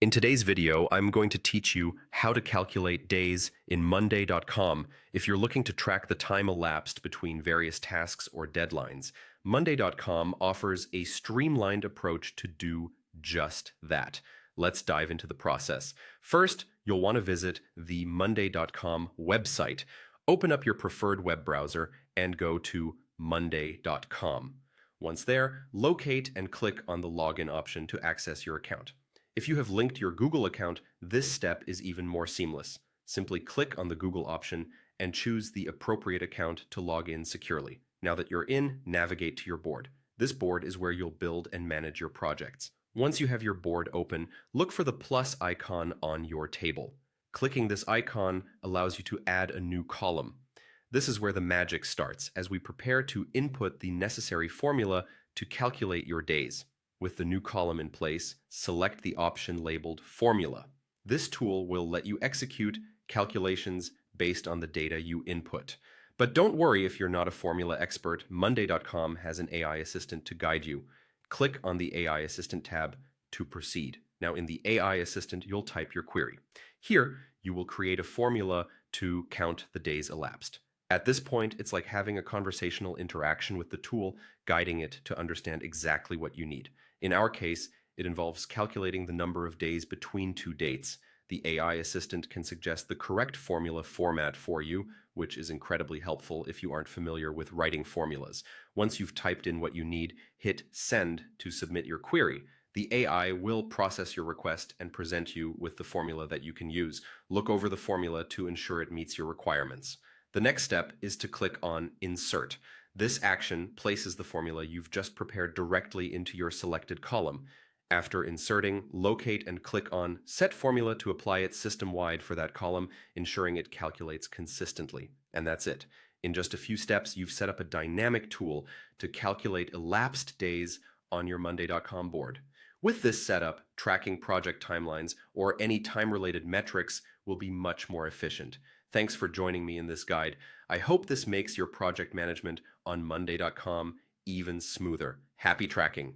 In today's video, I'm going to teach you how to calculate days in Monday.com if you're looking to track the time elapsed between various tasks or deadlines. Monday.com offers a streamlined approach to do just that. Let's dive into the process. First, you'll want to visit the Monday.com website. Open up your preferred web browser and go to Monday.com. Once there, locate and click on the login option to access your account. If you have linked your Google account, this step is even more seamless. Simply click on the Google option and choose the appropriate account to log in securely. Now that you're in, navigate to your board. This board is where you'll build and manage your projects. Once you have your board open, look for the plus icon on your table. Clicking this icon allows you to add a new column. This is where the magic starts as we prepare to input the necessary formula to calculate your days. With the new column in place, select the option labeled Formula. This tool will let you execute calculations based on the data you input. But don't worry if you're not a formula expert. Monday.com has an AI assistant to guide you. Click on the AI Assistant tab to proceed. Now in the AI Assistant, you'll type your query. Here, you will create a formula to count the days elapsed. At this point, it's like having a conversational interaction with the tool, guiding it to understand exactly what you need. In our case, it involves calculating the number of days between two dates. The AI assistant can suggest the correct formula format for you, which is incredibly helpful if you aren't familiar with writing formulas. Once you've typed in what you need, hit Send to submit your query. The AI will process your request and present you with the formula that you can use. Look over the formula to ensure it meets your requirements. The next step is to click on Insert. This action places the formula you've just prepared directly into your selected column. After inserting, locate and click on Set Formula to apply it system-wide for that column, ensuring it calculates consistently. And that's it. In just a few steps, you've set up a dynamic tool to calculate elapsed days on your Monday.com board. With this setup, tracking project timelines or any time-related metrics will be much more efficient. Thanks for joining me in this guide. I hope this makes your project management on Monday.com even smoother. Happy tracking!